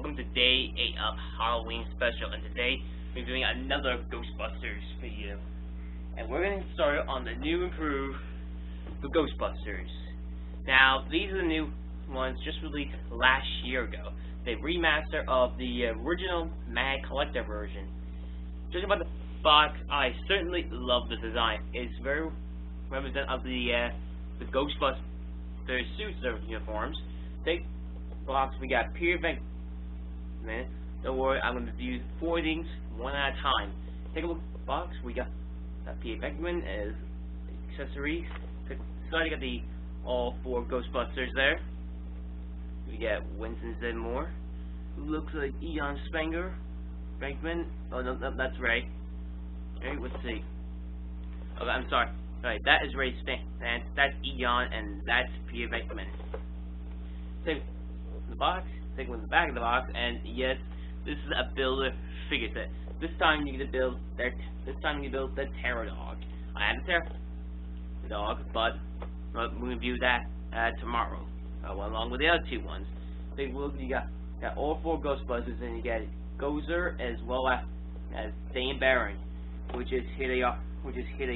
welcome to day 8 of Halloween special, and today we're doing another Ghostbusters video. And we're going to start on the new improved Ghostbusters. Now, these are the new ones just released last year ago. The remaster of the original Mad Collector version. Judging by the box, I certainly love the design. It's very reminiscent of the Ghostbusters suits or uniforms. Take box, we got Peer Event. Don't worry, I'm going to do 4 things one at a time. Take a look at the box. We got Peer Venkman as accessories. So you got the all 4 Ghostbusters there. We got Winston Zedmore, who looks like Egon Spangler. Venkman. Oh no, that's Ray. Okay, let's see. Okay, I'm sorry. Alright, that is Ray Stan. That's Egon, and that's Peer Venkman. Take the box. Take one in the back of the box, and yes, this is a builder figure set. This time you get to build the Terror Dog. I have the Terror Dog, but we're going to view that tomorrow, along with the other 2 ones. Take a look. You got all 4 Ghostbusters, and you got Gozer as well as Dan Barron, which is here they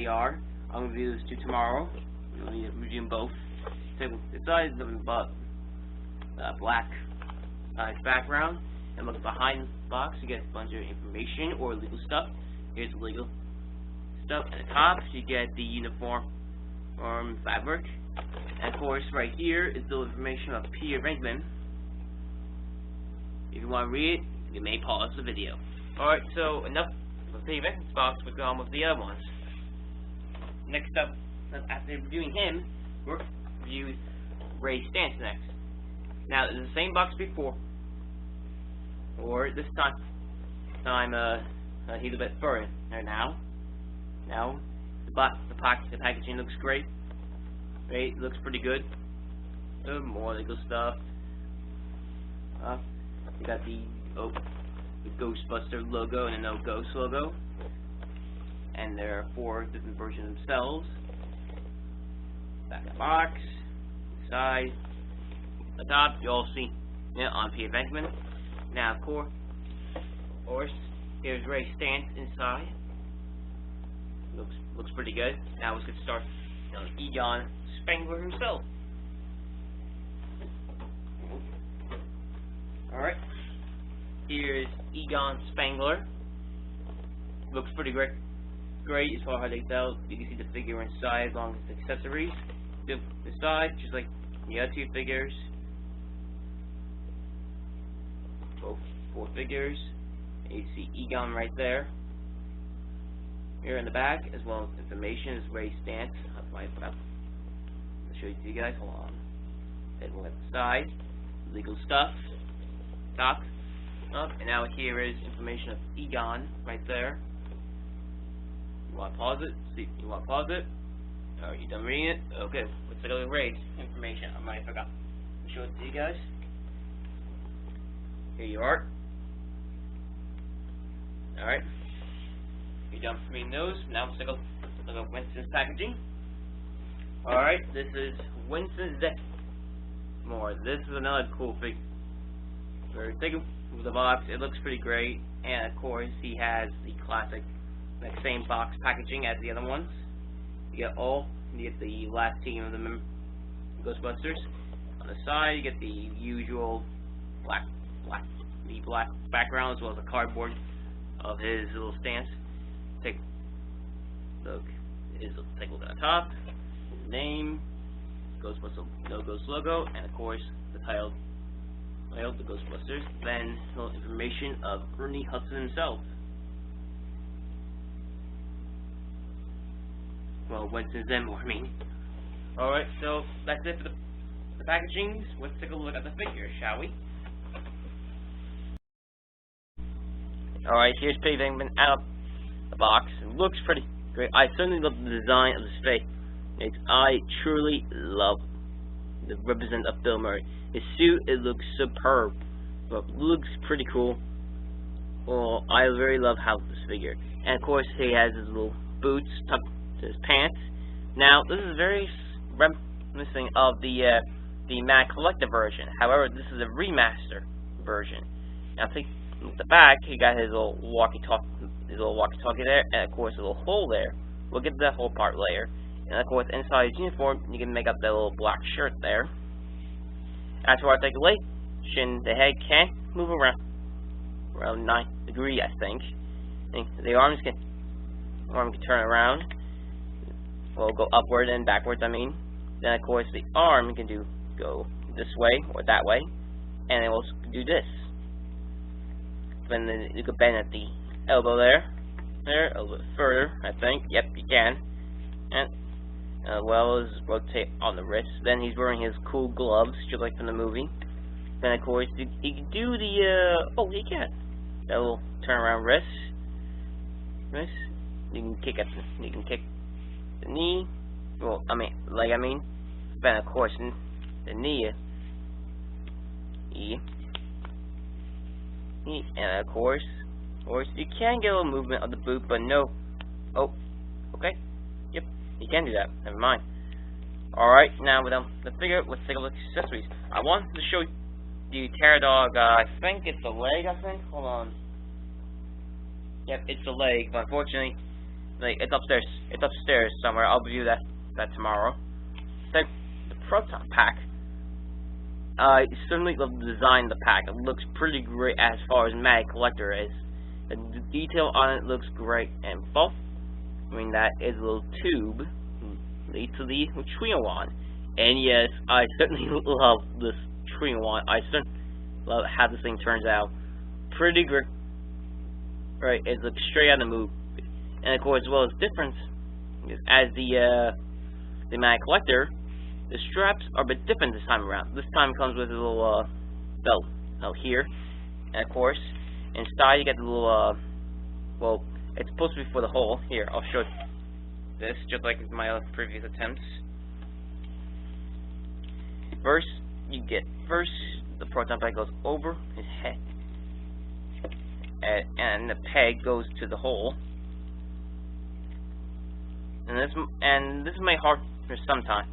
are. I'm going to review those 2 tomorrow. We'll need to review them both. Take the size of them, but black background, and look behind the box. You get a bunch of information or legal stuff. Here's the legal stuff. At the top, you get the uniform fabric, and of course, right here is the information of Peer Venkman. If you want to read it, you may pause the video. Alright, so enough of the Peer Venkman's box. We'll go on with the other ones. Next up, after reviewing him, we'll review Ray Stantz next. Now, it's the same box before, or this time he's a bit further now. Now, the packaging looks great. It looks pretty good. More legal stuff. You got the Ghostbuster logo and a No Ghost logo, and there are 4 different versions themselves. Back of the box, side. The top, you all see on Peer Venkman. Now, of course, here's Ray Stantz inside. Looks pretty good. Now let's get started. Egon Spangler himself. Alright. Here's Egon Spangler. Looks pretty great. Great as far as how they tell. You can see the figure inside along with the accessories. The side, just like the other 2 figures. Both 4 figures. And you see Egon right there. Here in the back, as well as information, is Ray Stantz. I'll show it to you guys. Hold on. Then we'll have the side, legal stuff, top, up, and now here is information of Egon right there. You want to pause it? See, you want to pause it? Are you done reading it? Okay, let's take a look at Ray's information. I might have forgot to show it to you guys. Here you are. Alright. You're done reading those. Now let's take a look at Winston's packaging. Alright, this is Winston Zedmore. This is another cool figure. Take a look at the box. It looks pretty great. And of course, he has the classic, same box packaging as the other ones. You get the last team of the Ghostbusters. On the side, you get the usual black background, as well as the cardboard of his little stance. Take a look at the top, his name, Ghostbusters No Ghost logo, and of course the title, the Ghostbusters. Then a little information of Ernie Hudson himself. Well, Winston Zedmore, I mean. Alright, so that's it for the packaging. Let's take a look at the figure, shall we? Alright, here's Peer Venkman out of the box. It looks pretty great. I certainly love the design of the face. I truly love the representative of Bill Murray. His suit, it looks superb. But looks pretty cool. Well, I really love how this figure. And of course, he has his little boots tucked to his pants. Now, this is very reminiscent of the Mad Collector version. However, this is a remaster version. Now take the back, he got his little walkie-talkie there, and of course a little hole there. We'll get to that whole part later. And of course inside his uniform, you can make up that little black shirt there. As for articulation, the head can move around 9 degrees, I think. And the arm can turn around. Well, go upward and backwards, I mean. Then of course the arm can go this way or that way, and it will do this. Then you could bend at the elbow there, a little bit further, I think. Yep, you can. And as well as rotate on the wrist. Then he's wearing his cool gloves, just like from the movie. Then of course he can do the he can. That little turnaround wrist. You can kick the knee. Well, leg. Then of course the knee. And of course, you can get a little movement of the boot, but no. Oh, okay. Yep, you can do that. Never mind. Alright, now without the figure, let's take a look at accessories. I wanted to show you Pterodog, I think it's a leg, Hold on. Yep, it's a leg, but unfortunately, it's upstairs. It's upstairs somewhere. I'll review that tomorrow. So, the Proton Pack. I certainly love the design of the pack. It looks pretty great as far as Mag Collector is. The detail on it looks great, and both, that is a little tube leads to the neutrino wand. And yes, I certainly love this neutrino wand. I certainly love how this thing turns out. Pretty great. Right, it looks straight out of the movie. And of course, as well as difference, as the Mag Collector, the straps are a bit different this time around. This time it comes with a little belt here, and of course, inside you get the little well, it's supposed to be for the hole. Here, I'll show you this, just like my other previous attempts. First, the Proton Pack goes over his head, and the peg goes to the hole. And this may hard for some time.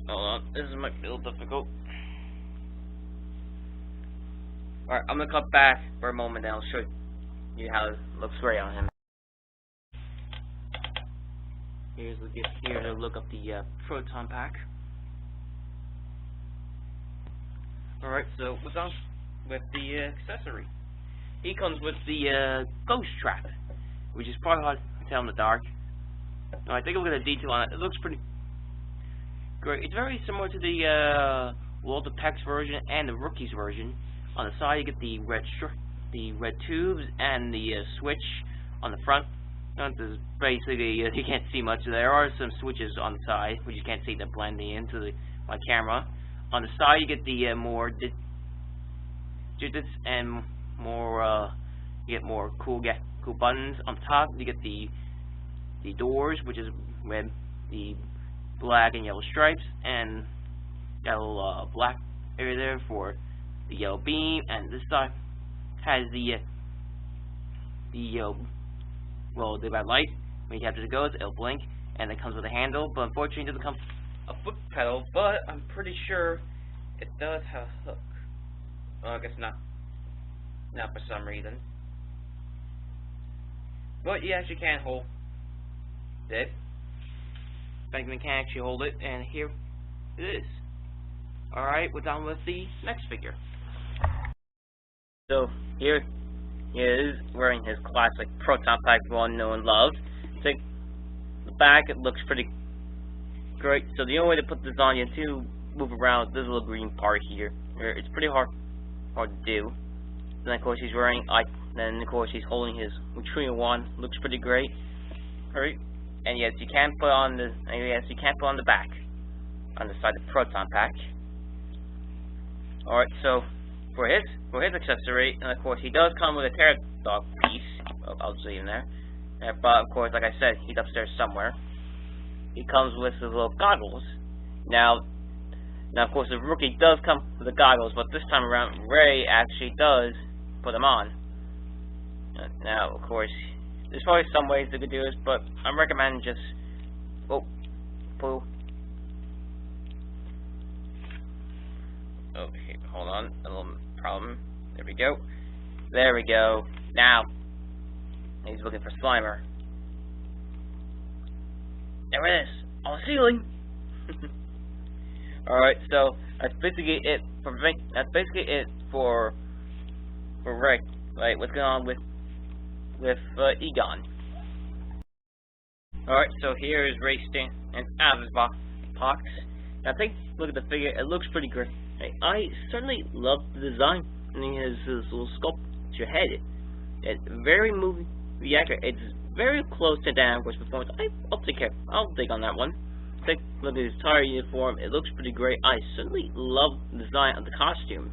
Hold on, this might be a little difficult. Alright, I'm gonna cut back for a moment and I'll show you how it looks great on him. Here's a look up the Proton Pack. Alright, so what's on with the accessory? He comes with the ghost trap, which is probably hard to tell in the dark. Alright, take a look at the detail on it. It looks pretty great. It's very similar to the Walter Peck's version and the Rookie's version. On the side, you get the red tubes and the switch on the front. This is basically you can't see much. There are some switches on the side, which you can't see. They're blending into my camera. On the side, you get the more digits and more. You get more cool buttons. On top, you get the doors, which is red, the black and yellow stripes, and got a little black area there for the yellow beam. And this side has the red light. When you tap it goes, it'll blink, and it comes with a handle. But unfortunately, it doesn't come a foot pedal. But I'm pretty sure it does have a hook. Well, I guess not for some reason. But you actually can hold it. Bankman can actually hold it, and here it is. Alright, we're done with the next figure. So here he is wearing his classic Proton Pack we all know and love. So the back, it looks pretty great. So the only way to put this on, you have to move around this little green part here. It's pretty hard to do. Then of course he's wearing then of course he's holding his neutrino wand. Looks pretty great. Alright. And yes, you can put on the back on the side of the Proton Pack. Alright, so for his accessory, and of course he does come with a Pterodog piece. I'll just leave him there. But of course, like I said, he's upstairs somewhere. He comes with his little goggles. Now of course the Rookie does come with the goggles, but this time around Ray actually does put them on. Now of course there's probably some ways they could do this, but I'm recommending just okay, hold on, a little problem. There we go. There we go. Now he's looking for Slimer. There it is, on the ceiling. Alright, so that's basically it for Rick. Right, what's going on with Egon. Alright, so here is Ray Stan and out of his box. Now take a look at the figure, it looks pretty great. I certainly love the design. And he has his little sculpture head. It's very movie accurate. It's very close to Dan Aykroyd's performance. I'll take on that one. Take a look at his entire uniform. It looks pretty great. I certainly love the design of the costume.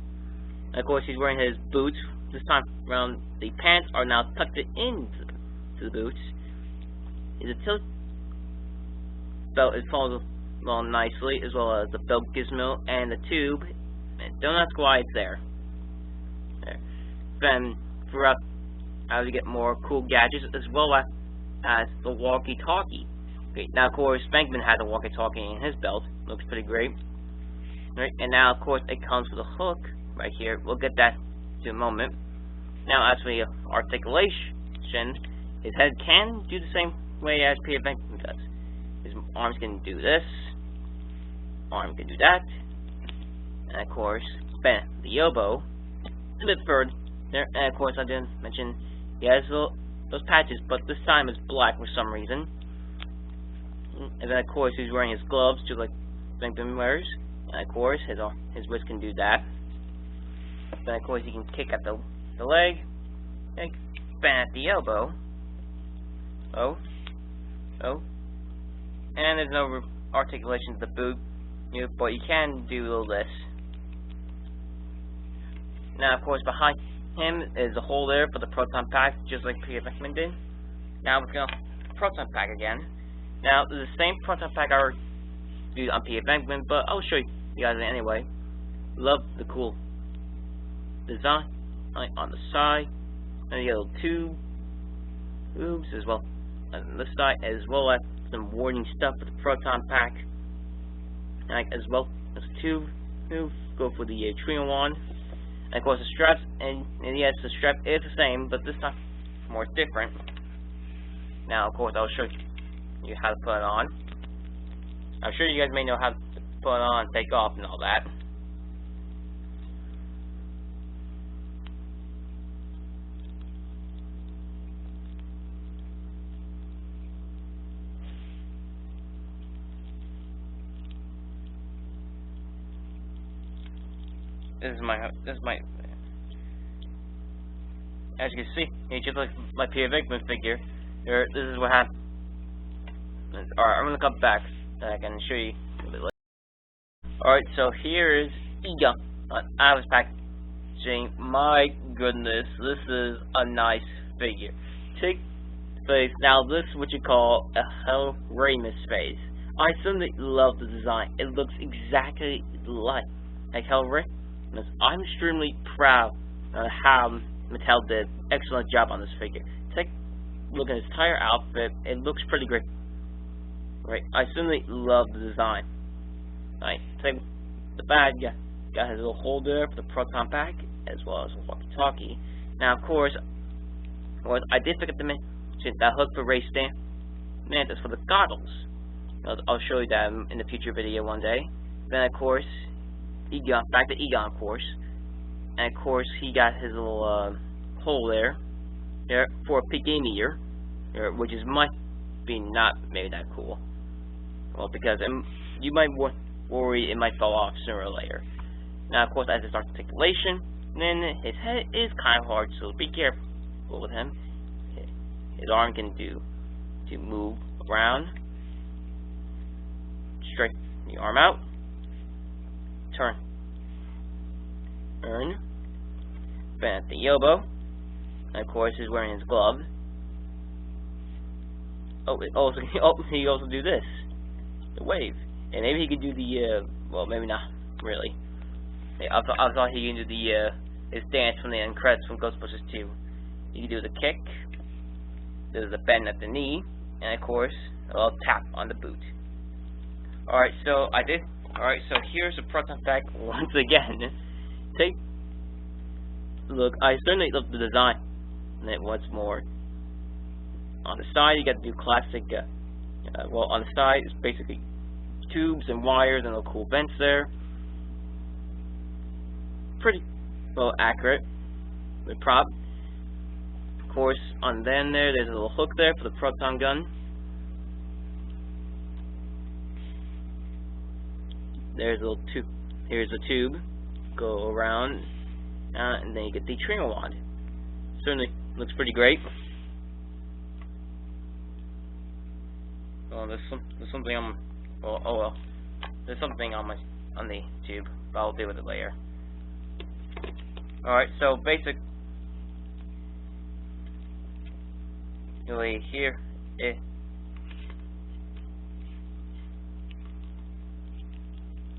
And of course, he's wearing his boots. This time around, the pants are now tucked into the boots. His tilt belt follows along nicely, as well as the belt gizmo and the tube. And don't ask why it's there. Then throughout, as you get more cool gadgets, as well as the walkie-talkie. Okay, now of course, Spankman has a walkie-talkie in his belt. Looks pretty great. Right, and now of course it comes with a hook right here. We'll get that in a moment. Now as for the articulation, his head can do the same way as Peter Venkman does. His arms can do this, arm can do that, and of course, bend the elbow a bit further there. And of course, I didn't mention he has those patches, but this time it's black for some reason. And then of course he's wearing his gloves, just like Venkman wears. And of course his wrist can do that. Then of course he can kick at the leg, and bend at the elbow. And there's no articulation to the boot, but you can do a little this. Now, of course, behind him is a hole there for the Proton Pack, just like Peter Venkman did. Now we're going to Proton Pack again. Now, the same Proton Pack I already did on Peter Venkman, but I'll show you guys anyway. Love the cool design on the side, and the little tubes as well on this side, as well as some warning stuff for the Proton Pack, and as well as the tube. Go for the trio one. And of course the straps, and yes, the strap is the same, but this time more different. Now of course I'll show you how to put it on. I'm sure you guys may know how to put it on, take off, and all that. This is my, as you can see, it's just like my Peter Venkman figure. This is what happened. Alright, I'm gonna come back and I can show you a bit later. Alright, so here is Egon out of his packaging. My goodness, this is a nice figure. Take face. Now this is what you call a Hell Ramus face. I certainly love the design. It looks exactly like Hell Ramus. I'm extremely proud of how Mattel did an excellent job on this figure. Take a look at his entire outfit. It looks pretty great. Right, I certainly love the design. Right, take the bag. Got his little holder for the Proton Pack, as well as a walkie-talkie. Now, of course, I did forget to mention that hook for Ray Stan Mantis for the goggles. I'll show you that in the future video one day. Then, of course, Egon, back to Egon, of course, and of course he got his little hole there for a game eater, which is might be not maybe that cool. Well, because you might worry it might fall off sooner or later. Now, of course, as it starts articulation, then his head is kind of hard, so be careful with him. His arm can to move around, straighten the arm out. Turn, bend at the elbow, and of course he's wearing his glove. He also do this, the wave, and maybe he could do the well, maybe not really. I thought he could do the his dance from the end credits from Ghostbusters 2. He could do the kick, there's a bend at the knee, and of course a little tap on the boot. Alright, so here's the Proton Pack once again. Look, I certainly love the design. And then once more, on the side you got the new classic. Well, on the side it's basically tubes and wires and little cool vents there. Pretty well accurate. The prop. Of course, on the end there's a little hook there for the proton gun. There's a little tube. Here's a tube. Go around, and then you get the trigger wand. Certainly looks pretty great. Well, there's something on. Well, there's something on the tube, but I'll deal with it later. Alright, so basically here it.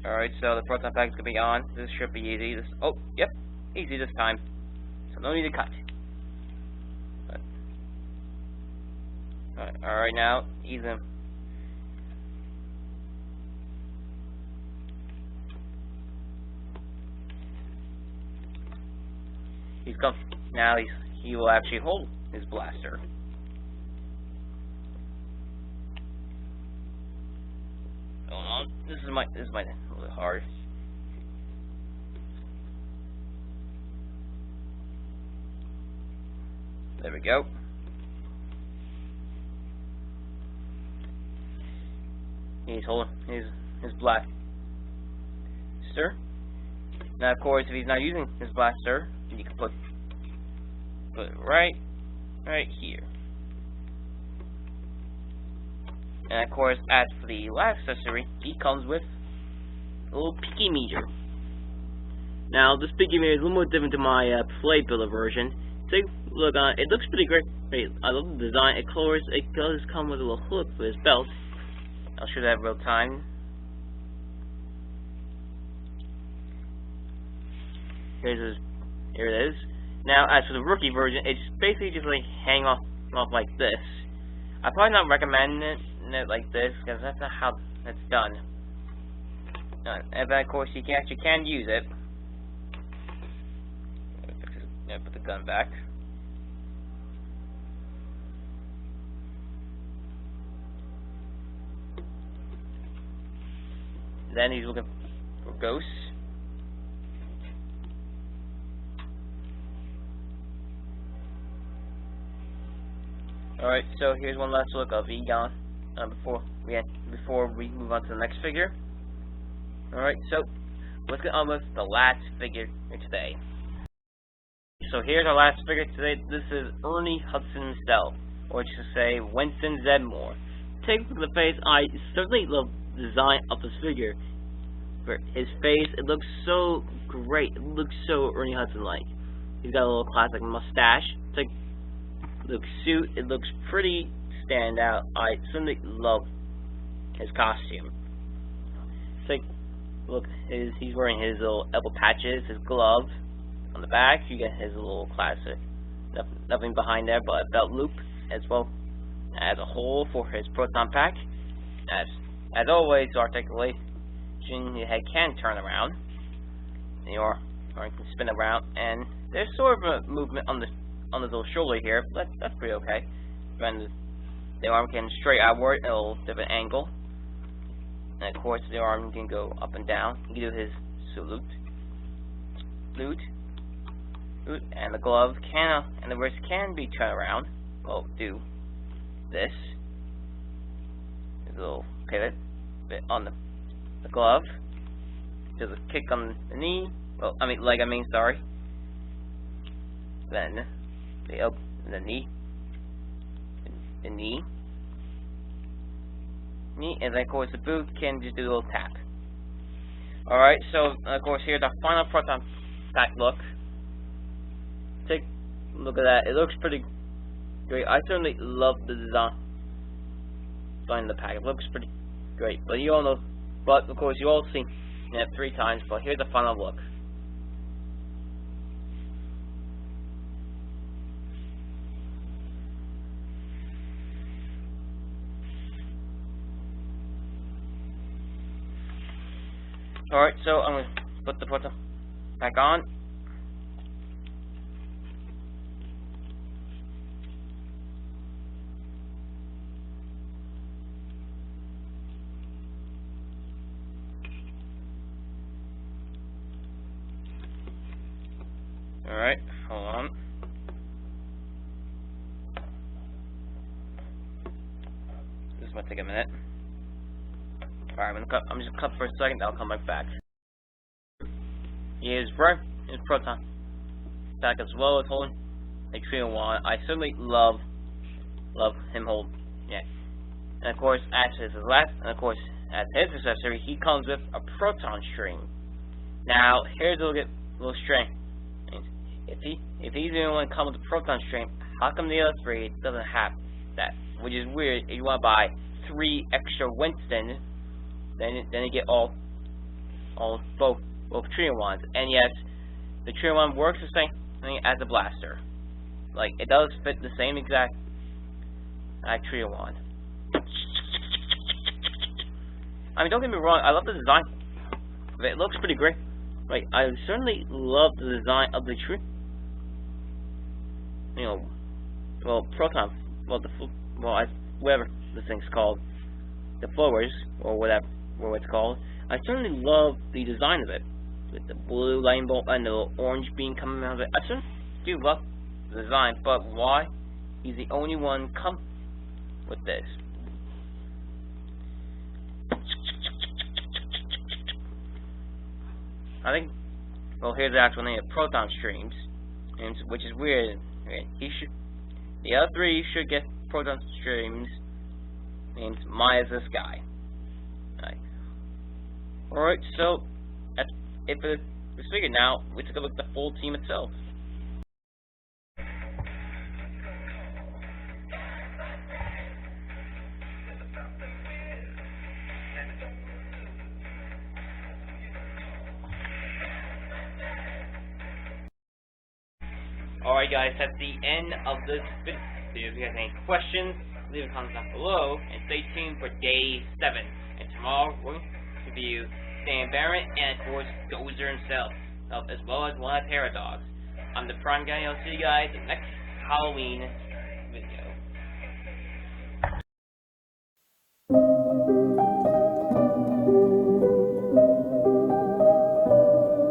Alright, so the Proton Pack is going to be on. This should be easy. Yep, easy this time. So no need to cut. Alright, now, ease him. He's come. Now he will actually hold his blaster. This is my a little bit hard. There we go. He's holding his blaster. Now, of course, if he's not using his blaster, you can put it right here. And of course, as for the last accessory, he comes with a little picky meter. Now, this picky meter is a little more different to my play builder version. Take a look on it. It looks pretty great. I love the design. Of course, it does come with a little hook for his belt. I'll show that real time. Here it is. Now, as for the rookie version, it's basically just like hang off like this. I probably not recommend it like this because that's not how it's done. And then of course you can use it. Put the gun back. Then he's looking for ghosts. Alright, so here's one last look of Egon before we move on to the next figure. Alright, so let's get on with the last figure today. So here's our last figure today. This is Ernie Hudson himself, or to say Winston Zedmore. Take a look at the face. I certainly love the design of this figure. For his face, it looks so great. It looks so Ernie Hudson-like. He's got a little classic mustache. Take the suit, it looks pretty standout. I certainly love his costume. Take a look, he's wearing his little elbow patches, his glove. On the back, you get his little classic, nothing behind there but a belt loop, as well as a hole for his Proton Pack. As always, the articulation, your head can turn around, or you can spin around, and there's sort of a movement on the little shoulder here, but that's pretty okay. And the arm can straight outward at a little different angle. And of course the arm can go up and down. You can do his salute. And the glove and the wrist can be turned around. Well, do this. There's a little pivot bit on the glove. There's a kick on the knee. Well, leg, sorry. Then the knee, and then of course the boot can just do a little tap. Alright, so of course here's the final Proton Pack look. Take a look at that. It looks pretty great. I certainly love the design of the pack. It looks pretty great. But you all know, of course you all seen it 3 times, but here's the final look. Alright, so I'm going to put the Proton Pack on. Alright, hold on. This might take a minute. Alright, I'm just gonna cut for a second, I'll come right back. Here's Proton Pack as well as holding a trio wand. I certainly love him hold. Yeah. And of course, as his last, and of course, as his accessory, he comes with a proton string. Now, here's a little string. If he's the only one coming with the proton string, how come the other three doesn't have that? Which is weird. If you want to buy 3 extra Winston, then you get both trio wands. And yes, the trio wand works the same thing as the blaster. Like, it does fit the same exact trio wand. I mean, don't get me wrong, I love the design. It looks pretty great. Like, I certainly love the design of the trio. You know, well, Proton, whatever this thing's called, the flowers, or whatever it's called. I certainly love the design of it, with the blue lightning bolt and the little orange beam coming out of it. I certainly do love the design, but why he's the only one come with this? I think, well, here's the actual name of Proton Streams, which is weird. The other 3 should get Proton Streams named Maya's this guy. Alright, so that's it for this figure. Now, let's take a look at the full team itself. Alright guys, that's the end of this video. If you guys have any questions, leave a comment down below, and stay tuned for day 7. And tomorrow we'll review Stan Barrett and of course Gozer himself, as well as one of Paradox. I'm the Prime Guy, I'll see you guys next Halloween.